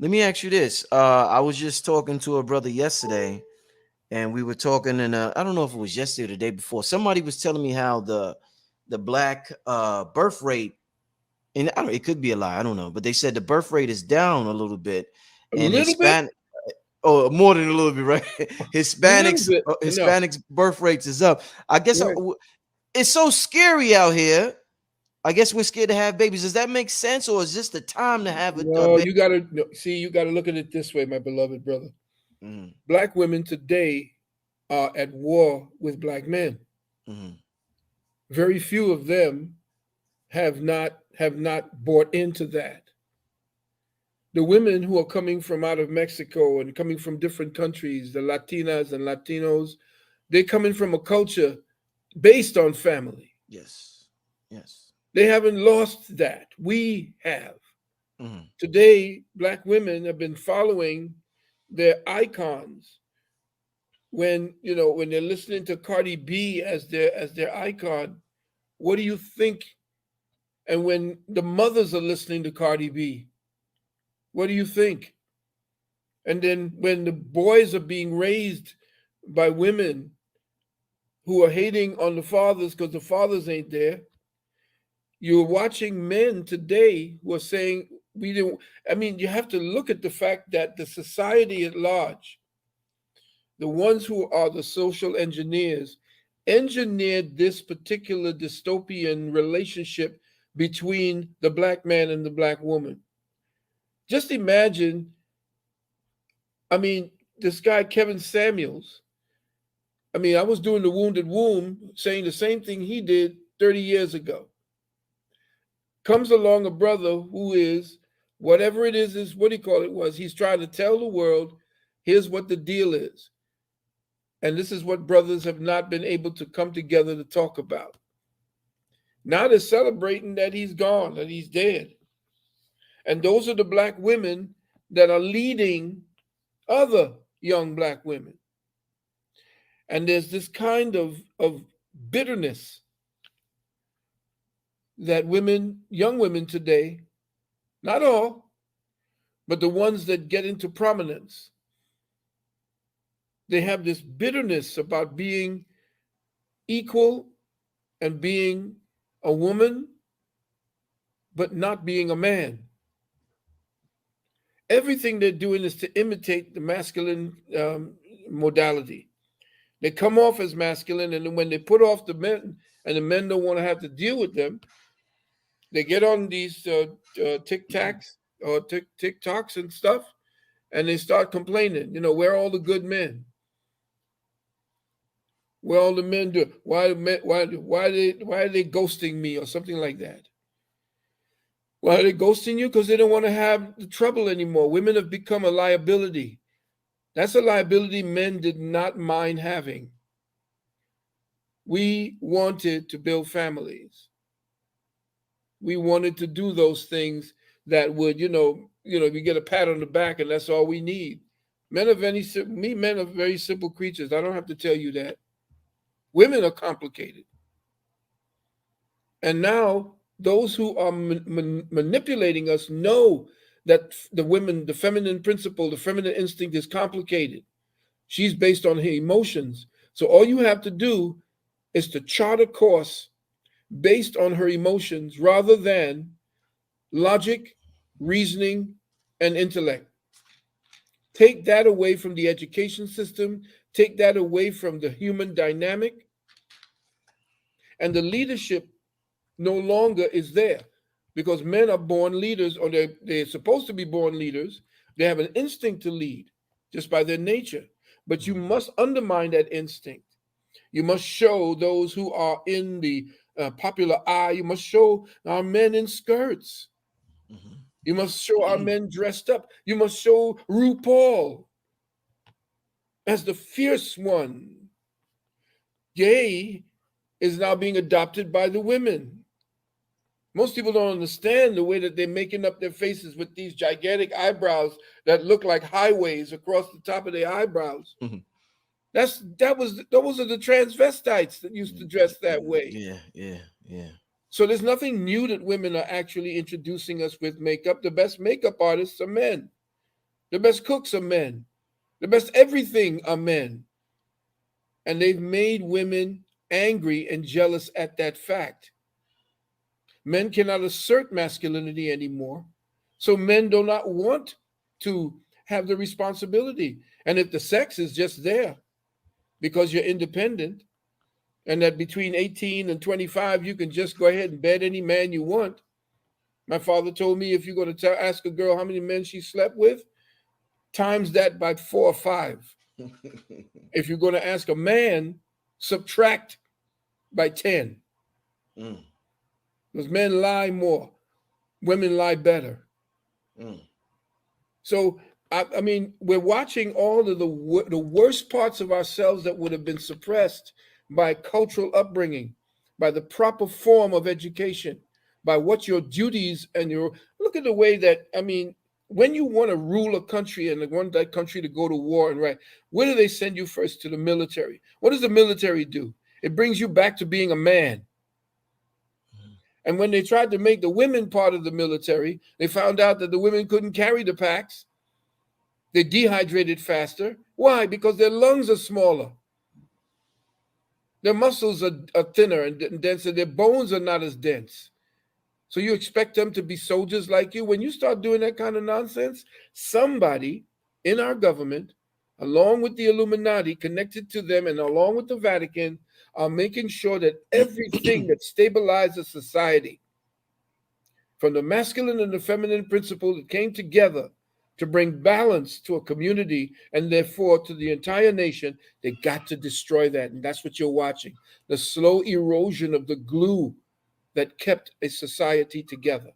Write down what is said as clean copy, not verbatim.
Let me ask you this. I was just talking to a brother yesterday, and we were talking, and I don't know if it was yesterday or the day before. Somebody was telling me how the black birth rate, and I don't, it could be a lie, I don't know, but they said the birth rate is down a little bit, A and little bit, Hispanic, oh, more than a little bit, right? little Hispanics, bit. No, Hispanics birth rates is up. I guess right. it's so scary out here. I guess we're scared to have babies. Does that make sense, or is this the time to have a No, baby? you gotta no, see. You gotta look at it this way, my beloved brother. Mm-hmm, Black women today are at war with black men. mm-hmm, Very few of them have not bought into that. The women who are coming from out of Mexico and coming from different countries, the Latinas and Latinos, they're coming from a culture based on family. yes, yes. They haven't lost that. We have. Mm-hmm, Today, black women have been following their icons. When they're listening to Cardi B as their icon, what do you think? And when the mothers are listening to Cardi B, what do you think? And then when the boys are being raised by women who are hating on the fathers because the fathers ain't there, you're watching men today who are saying we didn't. I mean, you have to look at the fact that the society at large, the ones who are the social engineers, engineered this particular dystopian relationship between the black man and the black woman. Just imagine, I mean, this guy, Kevin Samuels, I mean, I was doing the Wounded Womb saying the same thing he did 30 years ago. Comes along a brother who is, whatever it is what he called it was, he's trying to tell the world, here's what the deal is. And this is what brothers have not been able to come together to talk about. Now they're celebrating that he's gone, that he's dead. And those are the black women that are leading other young black women. And there's this kind of bitterness that women, young women today, not all, but the ones that get into prominence, they have this bitterness about being equal and being a woman, but not being a man. Everything they're doing is to imitate the masculine modality. They come off as masculine, and then when they put off the men, and the men don't want to have to deal with them, they get on these tic tacs or TikToks and stuff, and they start complaining. Where are all the good men? Where all the men do? Why are they ghosting me or something like that? Why are they ghosting you? Because they don't want to have the trouble anymore. Women have become a liability. That's a liability men did not mind having. We wanted to build families. We wanted to do those things that would, we get a pat on the back and that's all we need. Men are very simple creatures. I don't have to tell you that. Women are complicated. And now those who are manipulating us know that the feminine principle, the feminine instinct is complicated. She's based on her emotions. So all you have to do is to chart a course based on her emotions rather than logic, reasoning, and intellect. Take that away from the education system, take that away from the human dynamic, and the leadership no longer is there because men are born leaders, or they're supposed to be born leaders. They have an instinct to lead just by their nature. But you must undermine that instinct. You must show those who are in the popular eye, you must show our men in skirts. You must show our mm-hmm. men dressed up. You must show RuPaul as the fierce one. Gay is now being adopted by the women. Most people don't understand the way that they're making up their faces with these gigantic eyebrows that look like highways across the top of their eyebrows. Those are the transvestites that used to dress that way. Yeah, yeah, yeah. So there's nothing new that women are actually introducing us with makeup. The best makeup artists are men. The best cooks are men. The best everything are men. And they've made women angry and jealous at that fact. Men cannot assert masculinity anymore. So men do not want to have the responsibility. And if the sex is just there because you're independent, and that between 18 and 25, you can just go ahead and bed any man you want. My father told me if you're going to ask a girl how many men she slept with, times that by 4 or 5. If you're going to ask a man, subtract by 10. Mm, Because men lie more, women lie better. mm. So, I mean, we're watching all of the worst parts of ourselves that would have been suppressed by cultural upbringing, by the proper form of education, by what your duties and your look at the way that I mean, when you want to rule a country and want that country to go to war and right, where do they send you first? To the military. What does the military do? It brings you back to being a man. And when they tried to make the women part of the military, they found out that the women couldn't carry the packs. They dehydrated faster. Why? Because their lungs are smaller. Their muscles are thinner and denser. Their bones are not as dense. So you expect them to be soldiers like you? When you start doing that kind of nonsense, somebody in our government, along with the Illuminati, connected to them, and along with the Vatican, are making sure that everything that stabilizes society, from the masculine and the feminine principle that came together to bring balance to a community and therefore to the entire nation, they got to destroy that. And that's what you're watching, the slow erosion of the glue that kept a society together.